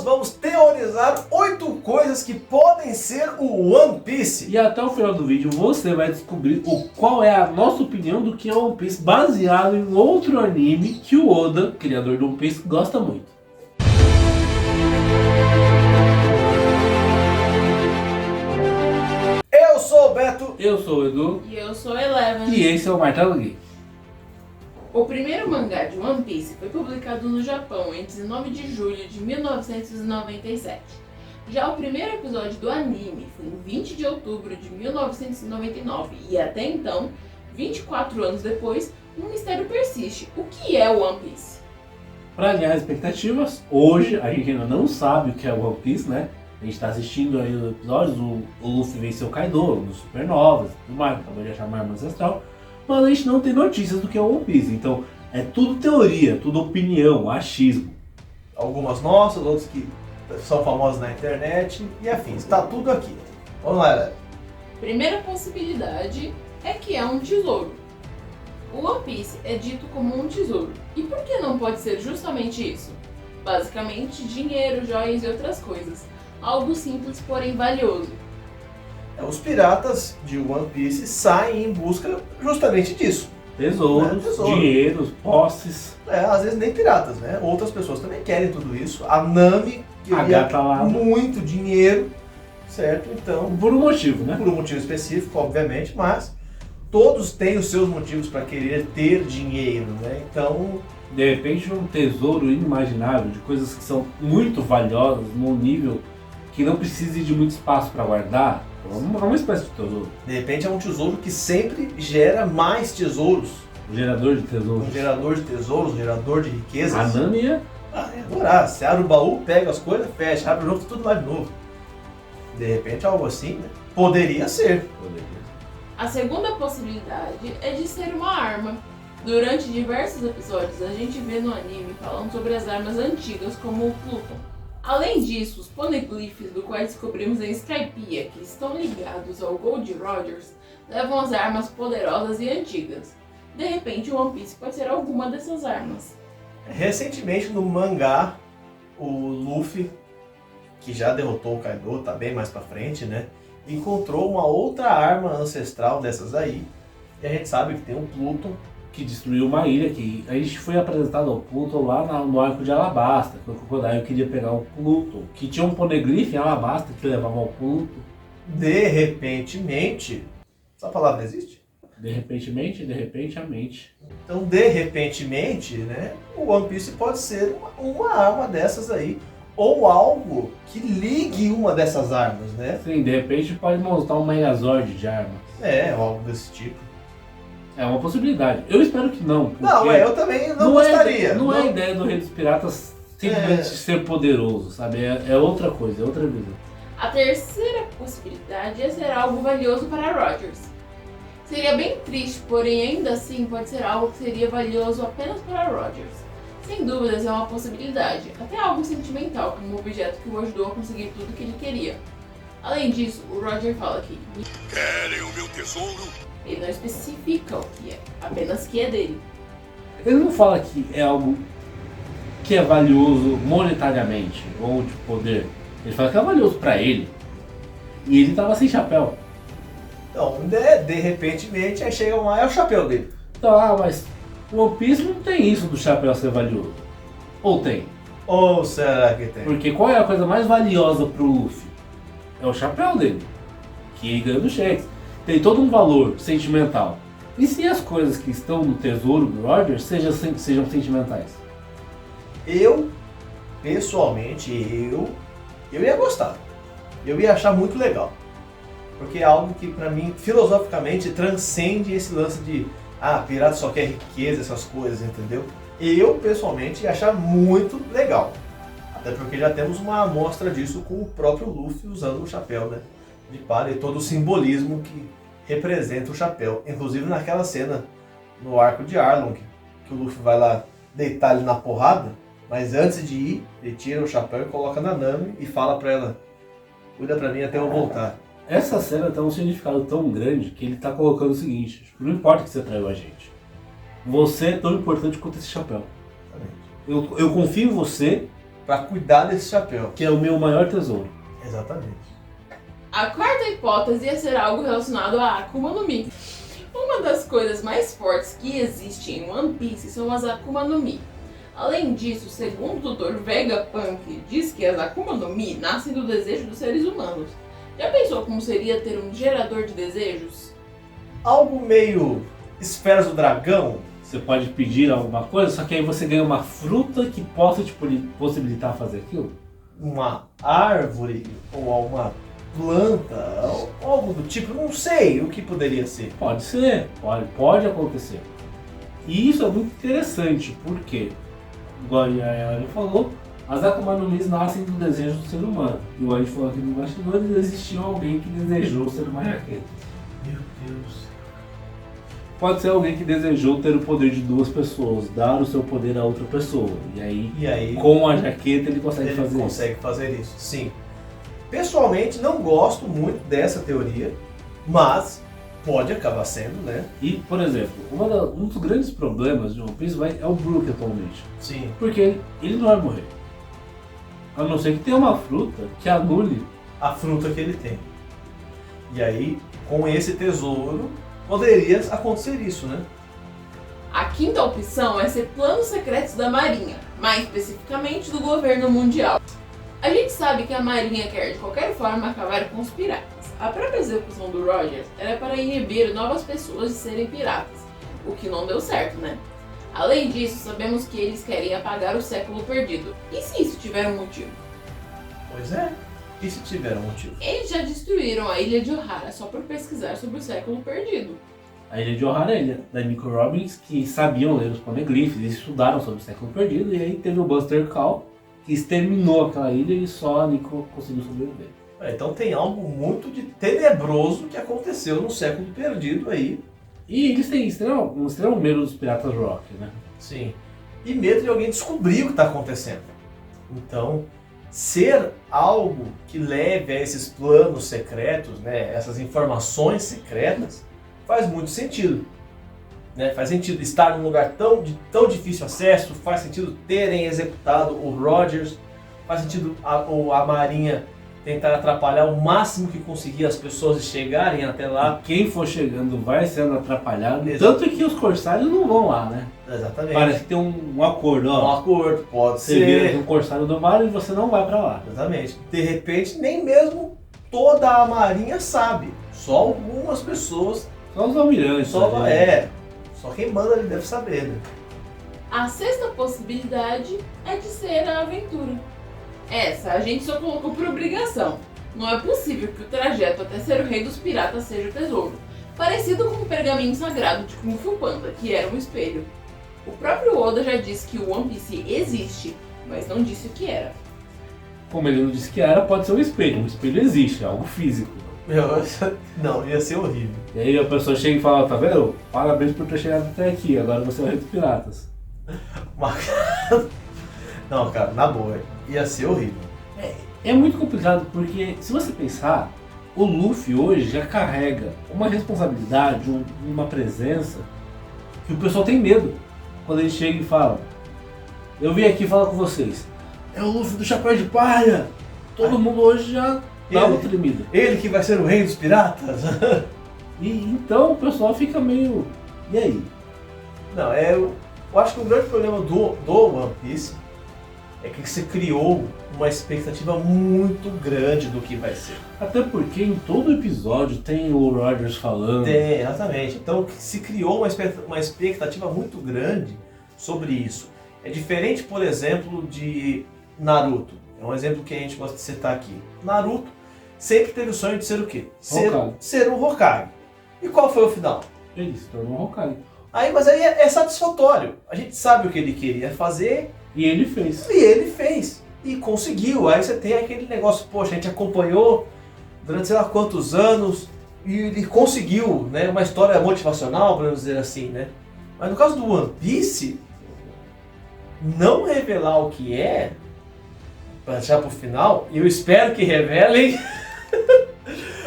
nós vamos teorizar 8 coisas que podem ser o One Piece. E até o final do vídeo você vai descobrir qual é a nossa opinião do que é One Piece, baseado em outro anime que o Oda, criador do One Piece, gosta muito. Eu sou o Beto. Eu sou o Edu. E eu sou Eleven. E esse é o Martelo Geek. O primeiro mangá de One Piece foi publicado no Japão em 19 de julho de 1997. Já o primeiro episódio do anime foi em 20 de outubro de 1999 e até então, 24 anos depois, um mistério persiste. O que é o One Piece? Para alinhar as expectativas, hoje a gente ainda não sabe o que é o One Piece, né? A gente está assistindo aí os episódios, o Luffy venceu o Kaido, dos Supernovas, tudo mais, acabou de achar uma arma ancestral, mas a gente não tem notícias do que é o One Piece, então é tudo teoria, tudo opinião, achismo. Algumas nossas, outras que são famosas na internet e afins. Tá tudo aqui. Vamos lá, galera. Primeira possibilidade é que é um tesouro. O One Piece é dito como um tesouro. E por que não pode ser justamente isso? Basicamente, dinheiro, joias e outras coisas. Algo simples, porém valioso. Os piratas de One Piece saem em busca justamente disso. Tesouros, dinheiros, posses. Às vezes nem piratas, né? Outras pessoas também querem tudo isso. A Nami queria muito dinheiro, certo? Então, por um motivo, né? Por um motivo específico, obviamente, mas todos têm os seus motivos para querer ter dinheiro, né? Então, de repente, um tesouro inimaginável de coisas que são muito valiosas, num nível que não precise de muito espaço para guardar, é uma espécie de tesouro. De repente é um tesouro que sempre gera mais tesouros. Um gerador de tesouros. Um gerador de tesouros, um gerador de riquezas. A Nami ia adorar. Você abre o baú, pega as coisas, fecha, abre o jogo, tudo lá de novo. De repente algo assim, né? Poderia ser. A segunda possibilidade é de ser uma arma. Durante diversos episódios, a gente vê no anime falando sobre as armas antigas, como o Pluton. Além disso, os poneglyphs do qual descobrimos em Skypiea, que estão ligados ao Gold Rogers, levam as armas poderosas e antigas. De repente, o One Piece pode ser alguma dessas armas. Recentemente, no mangá, o Luffy, que já derrotou o Kaido, tá bem mais pra frente, né? Encontrou uma outra arma ancestral dessas aí. E a gente sabe que tem um Pluton, que destruiu uma ilha, que a gente foi apresentado ao Pluton lá no arco de Alabasta, que o Crocodile queria pegar o Pluton, que tinha um poneglyph em Alabasta que levava ao Pluton. De repentemente, essa palavra existe? De repente a mente. Então, de repentemente, né, o One Piece pode ser uma arma dessas aí, ou algo que ligue uma dessas armas, né? Sim, de repente pode montar um Megazord de armas. Algo desse tipo. É uma possibilidade. Eu espero que não. Não, eu também não gostaria. Não é a ideia do Rei dos Piratas simplesmente ser poderoso, sabe? É outra coisa, é outra visão. A terceira possibilidade é ser algo valioso para Rogers. Seria bem triste, porém ainda assim pode ser algo que seria valioso apenas para Rogers. Sem dúvidas é uma possibilidade, até algo sentimental, como um objeto que o ajudou a conseguir tudo que ele queria. Além disso, o Roger fala que querem o meu tesouro? Ele não especifica o que é, apenas que é dele. Ele não fala que é algo que é valioso monetariamente ou de poder. Ele fala que é valioso pra ele. E ele tava sem chapéu. Então, de repentemente, aí chega lá, é o chapéu dele. Tá, mas o One Piece não tem isso do chapéu ser valioso. Ou tem? Ou será que tem? Porque qual é a coisa mais valiosa pro Luffy? É o chapéu dele. Que ele ganhou do Shanks. Tem todo um valor sentimental. E se as coisas que estão no tesouro do Rogers sejam sentimentais? Eu, pessoalmente, eu ia gostar. Eu ia achar muito legal. Porque é algo que, pra mim, filosoficamente, transcende esse lance de pirata só quer riqueza, essas coisas, entendeu? Eu, pessoalmente, ia achar muito legal. Até porque já temos uma amostra disso com o próprio Luffy usando o chapéu, né? De palha e todo o simbolismo que representa o chapéu. Inclusive naquela cena no arco de Arlong, que o Luffy vai lá deitar ele na porrada, mas antes de ir, ele tira o chapéu e coloca na Nami e fala pra ela: cuida pra mim até eu voltar. Essa cena tem um significado tão grande que ele tá colocando o seguinte: não importa que você traiu a gente, você é tão importante quanto esse chapéu. Eu confio em você pra cuidar desse chapéu. Que é o meu maior tesouro. Exatamente. A quarta hipótese ia ser algo relacionado a Akuma no Mi. Uma das coisas mais fortes que existe em One Piece são as Akuma no Mi. Além disso, segundo o Dr. Vegapunk, diz que as Akuma no Mi nascem do desejo dos seres humanos. Já pensou como seria ter um gerador de desejos? Algo meio esferas do dragão. Você pode pedir alguma coisa, só que aí você ganha uma fruta que possa te possibilitar fazer aquilo. Uma árvore ou uma planta, ou algo do tipo, não sei o que poderia ser. Pode ser, pode acontecer. E isso é muito interessante, porque, igual a Yara falou, as Akuma no Mi nascem do desejo do ser humano. Igual a gente falou aqui no bastidores, existiu alguém que desejou ser uma jaqueta. Meu Deus. Pode ser alguém que desejou ter o poder de duas pessoas, dar o seu poder a outra pessoa. E aí com a jaqueta ele consegue fazer isso. Sim. Pessoalmente não gosto muito dessa teoria, mas pode acabar sendo, né? E, por exemplo, um dos grandes problemas de One Piece é o Brook atualmente. Sim. Porque ele não vai morrer. A não ser que tenha uma fruta que anule a fruta que ele tem. E aí, com esse tesouro, poderia acontecer isso, né? A quinta opção é ser planos secretos da Marinha, mais especificamente do governo mundial. A gente sabe que a Marinha quer de qualquer forma acabar com os piratas. A própria execução do Rogers era para inibir novas pessoas de serem piratas, o que não deu certo, né? Além disso, sabemos que eles querem apagar o século perdido. E se isso tiver um motivo? Pois é. E se tiver um motivo? Eles já destruíram a ilha de Ohara só por pesquisar sobre o século perdido. a ilha de Ohara, a ilha da Nico Robbins, que sabiam ler os poneglyphs, eles estudaram sobre o século perdido, e aí teve o Buster Call, que exterminou aquela ilha e só a Nico conseguiu sobreviver. Então tem algo muito de tenebroso que aconteceu no século perdido aí. E eles têm extremo medo dos piratas rock, né? Sim. E medo de alguém descobrir o que está acontecendo. Então, ser algo que leve a esses planos secretos, né, essas informações secretas, faz muito sentido. Né? Faz sentido estar num lugar de tão difícil acesso, faz sentido terem executado o Rogers, faz sentido a Marinha tentar atrapalhar o máximo que conseguir as pessoas chegarem até lá. Quem for chegando vai sendo atrapalhado. Exato. Tanto que os corsários não vão lá, né? Exatamente. Parece que tem um acordo, ó. Um acordo, pode Você ser. vira um corsário do mar e você não vai pra lá. Exatamente. De repente, nem mesmo toda a Marinha sabe. Só algumas pessoas. Só os almirantes. Só, né? só quem manda ali deve saber, né? A sexta possibilidade é de ser a aventura. Essa a gente só colocou por obrigação. Não é possível que o trajeto até ser o rei dos piratas seja o tesouro. Parecido com o pergaminho sagrado de Kung Fu Panda, que era um espelho. O próprio Oda já disse que o One Piece existe, mas não disse o que era. Como ele não disse que era, pode ser um espelho. Um espelho existe, é algo físico. Não, ia ser horrível. E aí a pessoa chega e fala, tá vendo? Parabéns por ter chegado até aqui, agora você é o rei dos piratas. Não, cara, na boa, ia ser horrível. É muito complicado porque, se você pensar, o Luffy hoje já carrega uma responsabilidade, uma presença, que o pessoal tem medo. Quando ele chega e fala, eu vim aqui falar com vocês, é o Luffy do Chapéu de Palha. Todo mundo hoje já dá uma tremida. Ele que vai ser o rei dos piratas? E então o pessoal fica meio, e aí? Não, eu acho que o grande problema do One Piece é que você criou uma expectativa muito grande do que vai ser. Até porque em todo episódio tem o Rogers falando. Tem, exatamente. Então se criou uma expectativa muito grande sobre isso. É diferente, por exemplo, de Naruto. É um exemplo que a gente gosta de citar aqui. Naruto sempre teve o sonho de ser o quê? Ser um Hokage. E qual foi o final? Ele se tornou um Hokage. Mas aí é satisfatório. A gente sabe o que ele queria fazer. E ele fez. E ele fez. E conseguiu. Aí você tem aquele negócio, poxa, a gente acompanhou durante sei lá quantos anos e ele conseguiu, né, uma história motivacional, podemos dizer assim, né? Mas no caso do One Piece, não revelar o que é, para deixar pro final, e eu espero que revelem.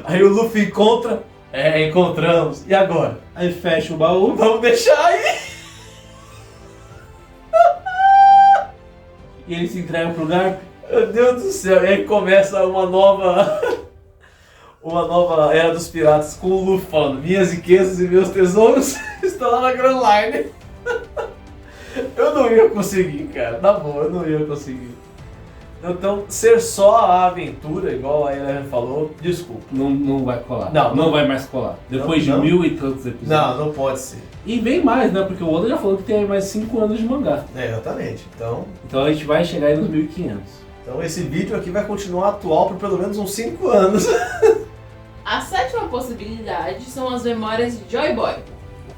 Aí o Luffy encontramos. E agora? Aí fecha o baú. Vamos deixar aí. e ele se entrega pro Garp. Meu Deus do céu, e aí começa uma nova era dos piratas com o Luffy falando: minhas riquezas e meus tesouros estão lá na Grand Line. Eu não ia conseguir, cara, na boa, eu não ia conseguir. Então, ser só a aventura, igual a Eleven falou, desculpa. Não vai colar. Não. Não vai mais colar. Depois Não. de 1000 e tantos episódios. Não pode ser. E vem mais, né? Porque o Oda já falou que tem mais 5 anos de mangá. Exatamente. Então a gente vai chegar aí nos 1500. Então esse vídeo aqui vai continuar atual por pelo menos uns 5 anos. A sétima possibilidade são as memórias de Joy Boy.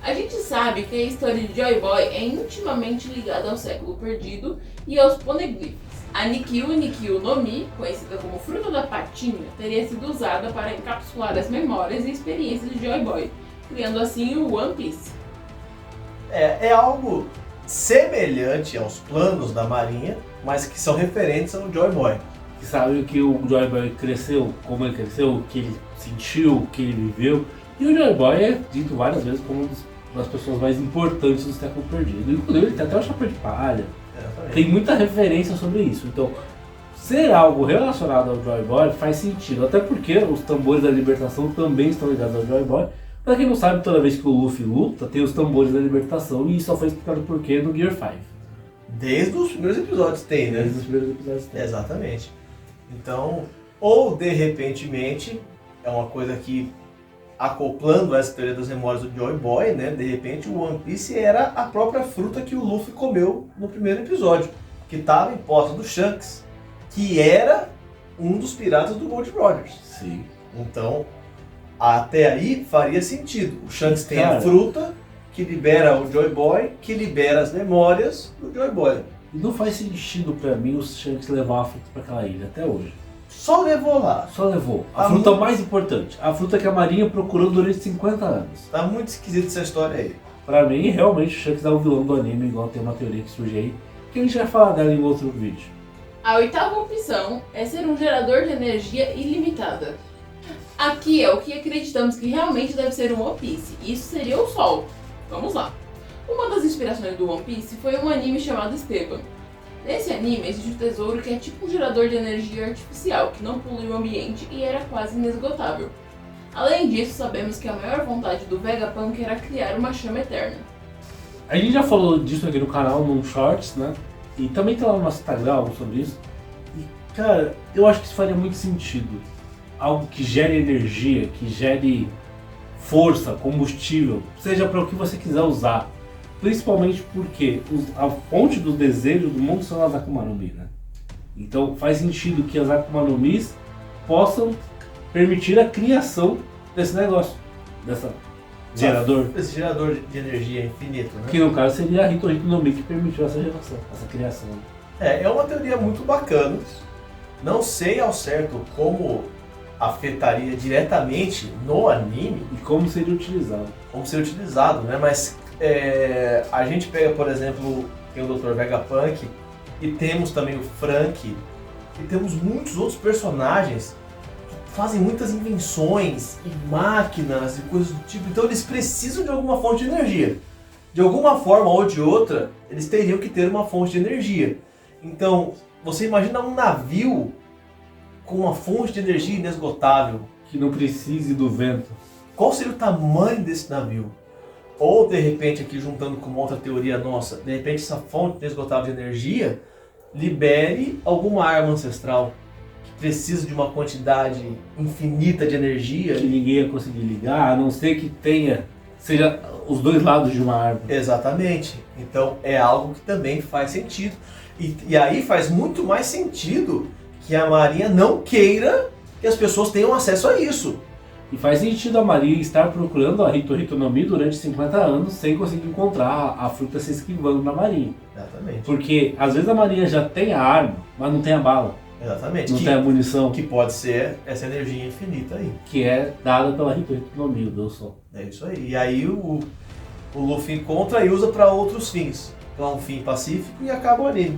A gente sabe que a história de Joy Boy é intimamente ligada ao século perdido e aos poneglyphs. A Nikyu no Mi, conhecida como Fruta da Patinha, teria sido usada para encapsular as memórias e experiências de Joy Boy, criando assim o One Piece. É algo semelhante aos planos da Marinha, mas que são referentes ao Joy Boy. Que sabe que o Joy Boy cresceu, como ele cresceu, o que ele sentiu, o que ele viveu. E o Joy Boy é dito várias vezes como uma das pessoas mais importantes do século perdido. Inclusive ele tem até o chapéu de palha. Tem muita referência sobre isso. Então, ser algo relacionado ao Joy Boy faz sentido. Até porque os tambores da libertação também estão ligados ao Joy Boy. Pra quem não sabe, toda vez que o Luffy luta, tem os tambores da libertação. E isso só foi explicado por quê no Gear 5. Desde os primeiros episódios tem, né? Desde os primeiros episódios tem. Exatamente. Então, ou de repentemente, é uma coisa que, acoplando essa teoria das memórias do Joy Boy, né? De repente o One Piece era a própria fruta que o Luffy comeu no primeiro episódio, que estava em posse do Shanks, que era um dos piratas do Gold Roger. Sim. Então, até aí faria sentido. O Shanks tem Cara, a fruta que libera o Joy Boy, que libera as memórias do Joy Boy. E não faz sentido pra mim os Shanks levar a fruta pra aquela ilha até hoje. Só levou lá. Só levou. A fruta mais importante. A fruta que a Marinha procurou durante 50 anos. Tá muito esquisita essa história aí. Pra mim, realmente, o Shanks é o vilão do anime, igual tem uma teoria que surge aí, que a gente vai falar dela em outro vídeo. A oitava opção é ser um gerador de energia ilimitada. Aqui é o que acreditamos que realmente deve ser um One Piece. Isso seria o Sol. Vamos lá. Uma das inspirações do One Piece foi um anime chamado Esteban. Nesse anime existe um tesouro que é tipo um gerador de energia artificial, que não polui o ambiente e era quase inesgotável. Além disso, sabemos que a maior vontade do Vegapunk era criar uma chama eterna. A gente já falou disso aqui no canal, num Shorts, né? E também tem lá no nosso Instagram algo sobre isso. E, cara, eu acho que isso faria muito sentido. Algo que gere energia, que gere força, combustível, seja para o que você quiser usar. Principalmente porque a fonte do desejo do mundo são as Akuma no Mi, né? Então faz sentido que as Akuma no Mis possam permitir a criação desse negócio, dessa gerador. Esse gerador de energia infinito, né? Que no caso seria a Hito no Mi que permitiu essa geração, essa criação. É uma teoria muito bacana. Não sei ao certo como afetaria diretamente no anime, E como seria utilizado. como ser utilizado, né? Mas a gente pega, por exemplo, tem o Dr. Vegapunk e temos também o Frank e temos muitos outros personagens que fazem muitas invenções e máquinas e coisas do tipo. Então eles precisam de alguma fonte de energia. De alguma forma ou de outra, eles teriam que ter uma fonte de energia. Então, você imagina um navio com uma fonte de energia inesgotável. Que não precise do vento. Qual seria o tamanho desse navio? Ou, de repente, aqui juntando com uma outra teoria nossa, de repente essa fonte inesgotável de energia libere alguma arma ancestral que precisa de uma quantidade infinita de energia. Que ninguém ia conseguir ligar, a não ser que seja os dois lados de uma árvore. Exatamente. Então é algo que também faz sentido. E aí faz muito mais sentido que a Marinha não queira que as pessoas tenham acesso a isso. E faz sentido a Marinha estar procurando a Hito no Mi durante 50 anos sem conseguir encontrar a fruta se esquivando na Marinha. Exatamente. Porque às vezes a Marinha já tem a arma, mas não tem a bala, Exatamente. não tem a munição, Que pode ser essa energia infinita aí. que é dada pela Hito no Mi, o Deus Sol. É isso aí. E aí o Luffy encontra e usa para outros fins. Então é um fim pacífico e acaba o anime.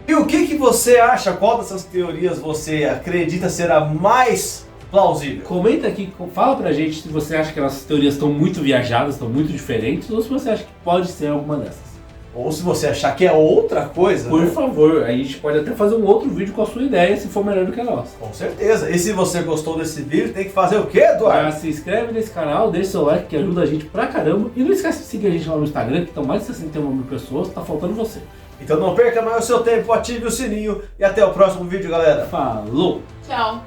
E o que você acha? Qual dessas teorias você acredita ser a mais plausível? Comenta aqui, fala pra gente se você acha que nossas teorias estão muito viajadas, estão muito diferentes, ou se você acha que pode ser alguma dessas. Ou se você achar que é outra coisa, Por né? favor, a gente pode até fazer um outro vídeo com a sua ideia, se for melhor do que a nossa. Com certeza. E se você gostou desse vídeo, tem que fazer o quê, Eduardo? Já se inscreve nesse canal, deixa seu like que ajuda a gente pra caramba. E não esquece de seguir a gente lá no Instagram, que estão mais de 61 mil pessoas, tá faltando você. Então não perca mais o seu tempo, ative o sininho e até o próximo vídeo, galera. Falou! Tchau.